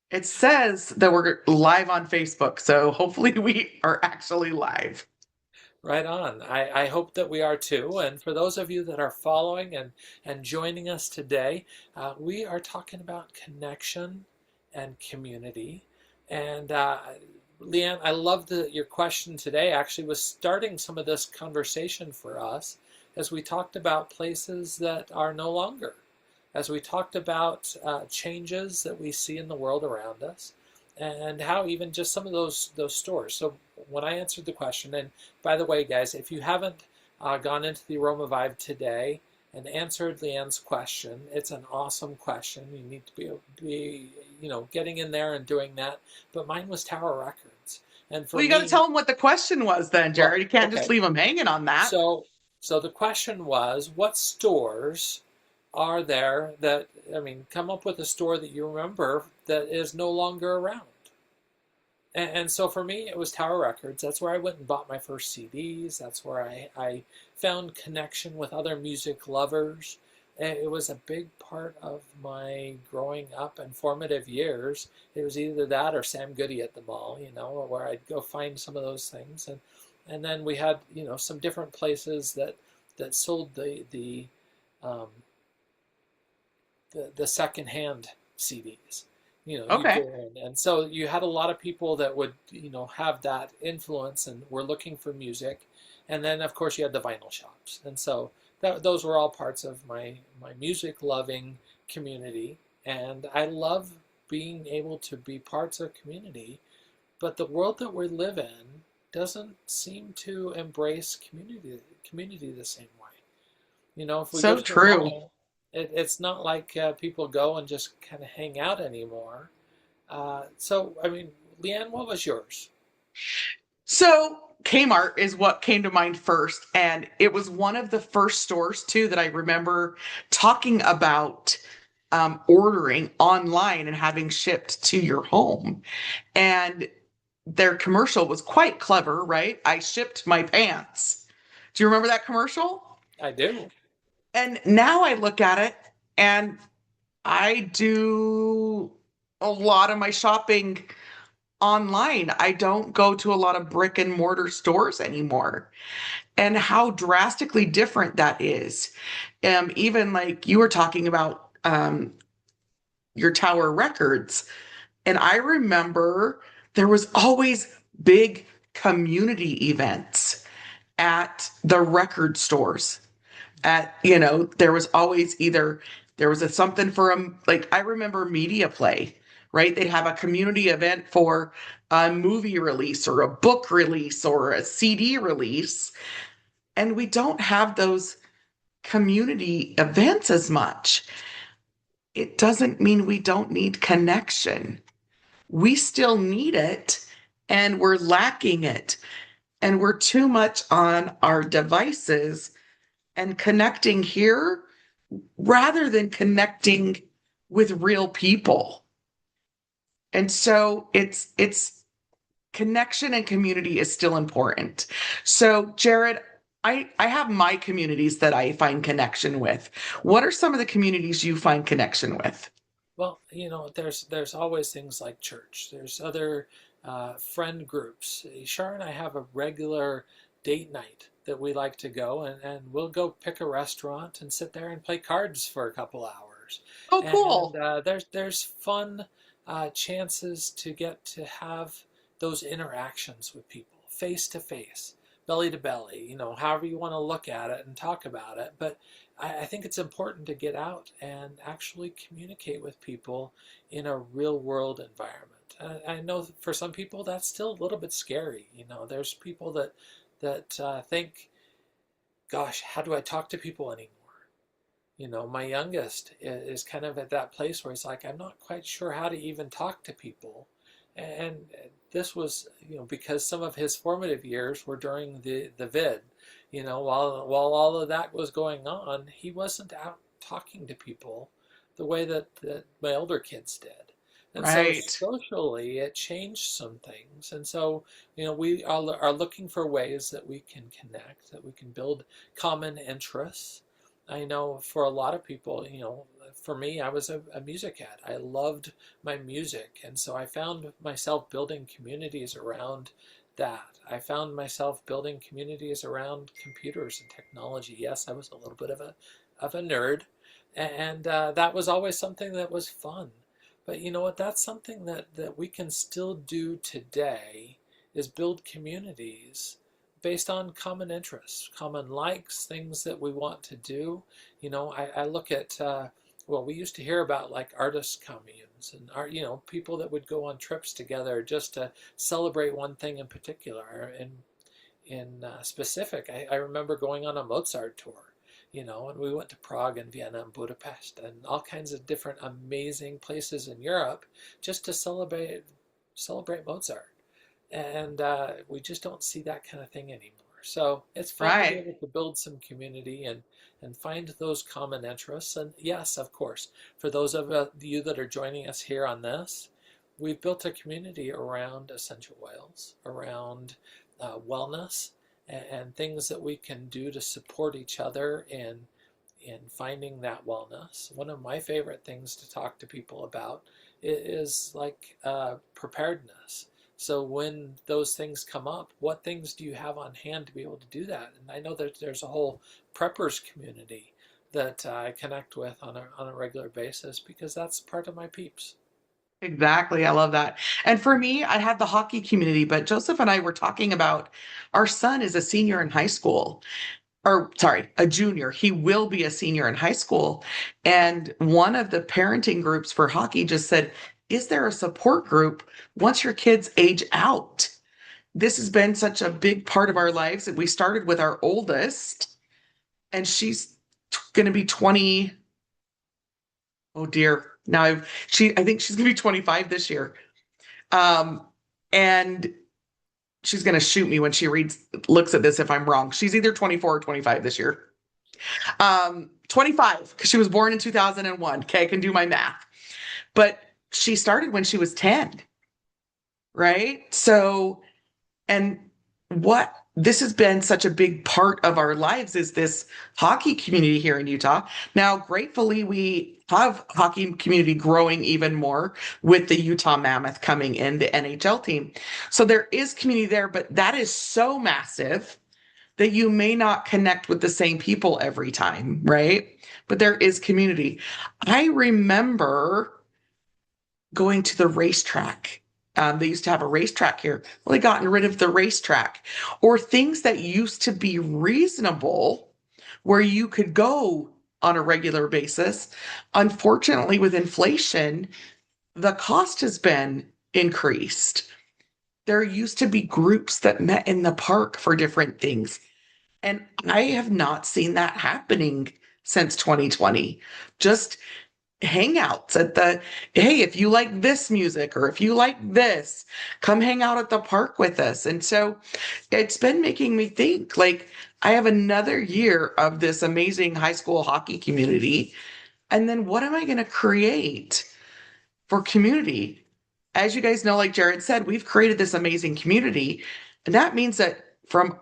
It says that we're live on Facebook, so hopefully we are actually live. Right on. I hope that we are too. And for those of you that are following and joining us today, we are talking about connection and community. And Leanne, I love that your question today actually was starting some of this conversation for us as we talked about places that are no longer, as we talked about changes that we see in the world around us, and how even just some of those stores. So when I answered the question, and by the way, guys, if you haven't gone into the Aroma Vibe today and answered Leanne's question, it's an awesome question. You need to be getting in there and doing that. But mine was Tower Records, and for Well, you got to me, tell them what the question was then, well, Jared. You can't just okay. leave them hanging on that. So so the question was, what stores are there that, I mean, come up with a store that you remember that is no longer around. And so for me, it was Tower Records. That's where I went and bought my first CDs. That's where I found connection with other music lovers. And it was a big part of my growing up and formative years. It was either that or Sam Goody at the mall, where I'd go find some of those things. And then we had, some different places that sold um, the secondhand CDs. You'd Okay. go in, and so you had a lot of people that would have that influence and were looking for music, and then of course you had the vinyl shops, and so those were all parts of my music loving community, and I love being able to be parts of community, but the world that we live in doesn't seem to embrace community the same way. If we go So to the true. mall, it's not like people go and just kind of hang out anymore. So, I mean, Leanne, what was yours? So Kmart is what came to mind first. And it was one of the first stores, too, that I remember talking about ordering online and having shipped to your home. And their commercial was quite clever, right? I shipped my pants. Do you remember that commercial? I do. And now I look at it and I do a lot of my shopping online. I don't go to a lot of brick and mortar stores anymore. And how drastically different that is. Even like you were talking about your Tower Records. And I remember there was always big community events at the record stores. There was always either there was something for them. Like I remember Media Play, right? They'd have a community event for a movie release or a book release or a CD release. And we don't have those community events as much. It doesn't mean we don't need connection. We still need it and we're lacking it. And we're too much on our devices and connecting here rather than connecting with real people. And so it's connection and community is still important. So Jared, I have my communities that I find connection with. What are some of the communities you find connection with? Well, there's always things like church. There's other friend groups. Shar and I have a regular date night that we like to go, and we'll go pick a restaurant and sit there and play cards for a couple hours. Oh, And cool. there's fun chances to get to have those interactions with people face to face, belly to belly. However you want to look at it and talk about it, but I think it's important to get out and actually communicate with people in a real world environment. I know for some people that's still a little bit scary. There's people that think, "Gosh, how do I talk to people anymore?" My youngest is kind of at that place where he's like, "I'm not quite sure how to even talk to people," and this was, because some of his formative years were during the vid. While all of that was going on, he wasn't out talking to people the way that my older kids did. And so Right. socially, it changed some things. And so, we are looking for ways that we can connect, that we can build common interests. I know for a lot of people, for me, I was a music head. I loved my music. And so I found myself building communities around that. I found myself building communities around computers and technology. Yes, I was a little bit of a nerd. And that was always something that was fun. But you know what? That's something that we can still do today is build communities based on common interests, common likes, things that we want to do. I look at, well, we used to hear about like artist communes and art, people that would go on trips together just to celebrate one thing in particular. And in specific, I remember going on a Mozart tour, and we went to Prague and Vienna and Budapest and all kinds of different amazing places in Europe just to celebrate Mozart. And we just don't see that kind of thing anymore. So it's fun to be Right. able to build some community and find those common interests. And yes, of course, for those of you that are joining us here on this, we've built a community around essential oils, around wellness, and things that we can do to support each other in finding that wellness. One of my favorite things to talk to people about is like preparedness. So when those things come up, what things do you have on hand to be able to do that? And I know that there's a whole preppers community that I connect with on a regular basis because that's part of my peeps. Exactly. I love that. And for me, I had the hockey community, but Joseph and I were talking about our son is a senior in high school, or sorry, a junior. He will be a senior in high school. And one of the parenting groups for hockey just said, is there a support group once your kids age out? This has been such a big part of our lives that we started with our oldest, and she's going to be 20. Oh dear. Now I think she's going to be 25 this year. Um, and she's going to shoot me when she looks at this if I'm wrong. She's either 24 or 25 this year. 25 because she was born in 2001. Okay, I can do my math. But she started when she was 10, right? So, and what this has been such a big part of our lives is this hockey community here in Utah. Now, gratefully, we have hockey community growing even more with the Utah Mammoth coming in, the NHL team. So there is community there, but that is so massive that you may not connect with the same people every time, right? But there is community. I remember going to the racetrack. They used to have a racetrack here. Well, they gotten rid of the racetrack, or things that used to be reasonable where you could go on a regular basis. Unfortunately, with inflation, the cost has been increased. There used to be groups that met in the park for different things. And I have not seen that happening since 2020. Just hangouts at the, hey, if you like this music or if you like this, come hang out at the park with us. And so it's been making me think like I have another year of this amazing high school hockey community. And then what am I going to create for community? As you guys know, like Jared said, we've created this amazing community. And that means that from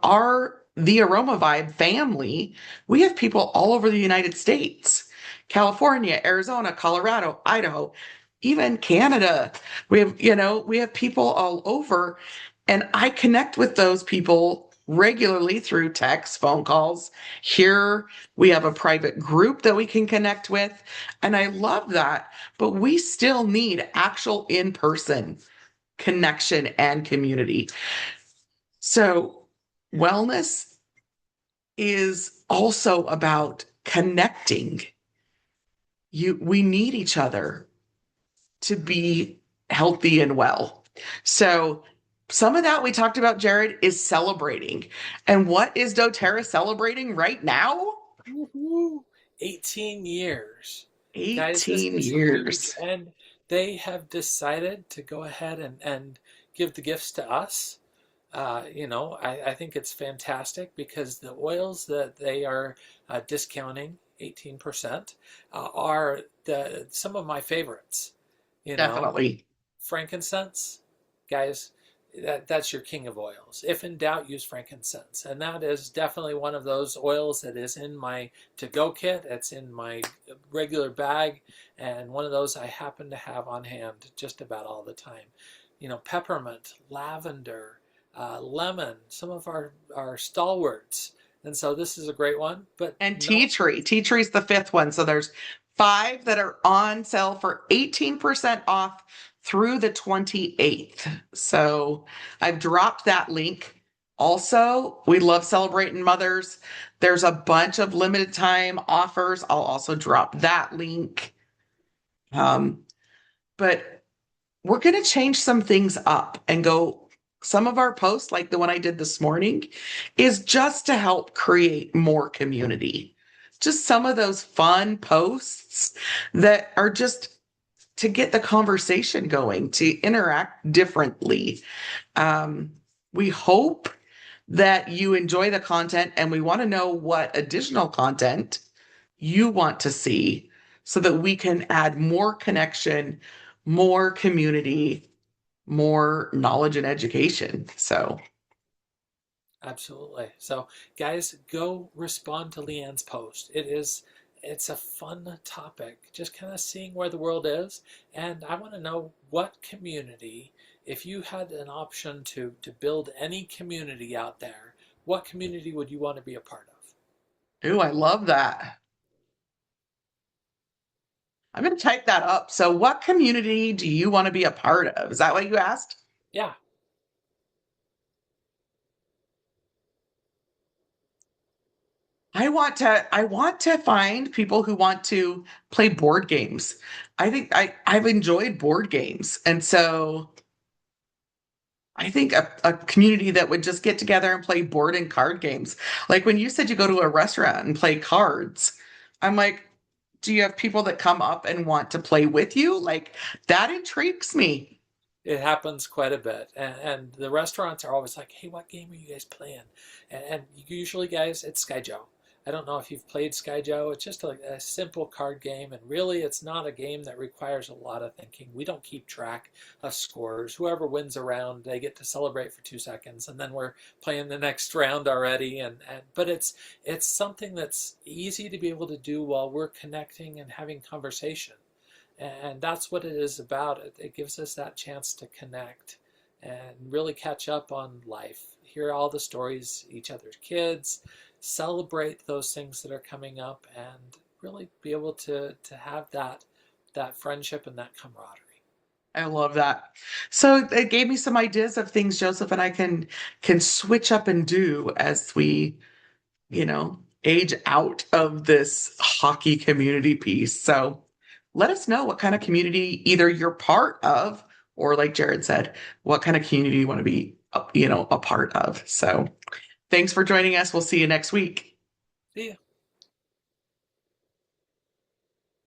the Aroma Vibe family, we have people all over the United States, California, Arizona, Colorado, Idaho, even Canada. We have people all over. And I connect with those people regularly through text, phone calls. Here we have a private group that we can connect with. And I love that. But we still need actual in person connection and community. So, wellness is also about connecting. We need each other to be healthy and well. So, some of that we talked about, Jared, is celebrating. And what is doTERRA celebrating right now? Woohoo! 18 years. Guys, this 18 is huge. years. And they have decided to go ahead and give the gifts to us. I think it's fantastic because the oils that they are discounting 18% are some of my favorites. You know, Definitely. frankincense, guys, that's your king of oils. If in doubt, use frankincense. And that is definitely one of those oils that is in my to-go kit. It's in my regular bag, and one of those I happen to have on hand just about all the time. Peppermint, lavender, lemon, some of our stalwarts. And so this is a great one, but And tea no, tree. Tea tree's the fifth one. So there's five that are on sale for 18% off through the 28th. So I've dropped that link. Also, we love celebrating mothers. There's a bunch of limited time offers. I'll also drop that link. Um, but we're going to change some things up and go. Some of our posts, like the one I did this morning, is just to help create more community. Just some of those fun posts that are just to get the conversation going, to interact differently. Um, we hope that you enjoy the content, and we want to know what additional content you want to see so that we can add more connection, more community, more knowledge and education. So, absolutely. So, guys, go respond to Leanne's post. It's a fun topic, just kind of seeing where the world is. And I want to know what community, if you had an option to build any community out there, what community would you want to be a part of? ooh, I love that. I'm going to type that up. So, what community do you want to be a part of? Is that what you asked? Yeah, I want to find people who want to play board games. I think I've enjoyed board games. And so I think a community that would just get together and play board and card games. Like when you said you go to a restaurant and play cards, I'm like, do you have people that come up and want to play with you? Like that intrigues me. it happens quite a bit. And the restaurants are always like, hey, what game are you guys playing? And usually, guys, it's Skyjo. I don't know if you've played Skyjo. It's just a simple card game, and really, it's not a game that requires a lot of thinking. We don't keep track of scores. Whoever wins a round, they get to celebrate for 2 seconds, and then we're playing the next round already. But it's something that's easy to be able to do while we're connecting and having conversation. And that's what it is about. It gives us that chance to connect and really catch up on life, hear all the stories, each other's kids, celebrate those things that are coming up, and really be able to have that friendship and that camaraderie. I love that. So it gave me some ideas of things Joseph and I can switch up and do as we, age out of this hockey community piece. So let us know what kind of community either you're part of, or like Jared said, what kind of community you want to be, a part of. So thanks for joining us. We'll see you next week. See ya.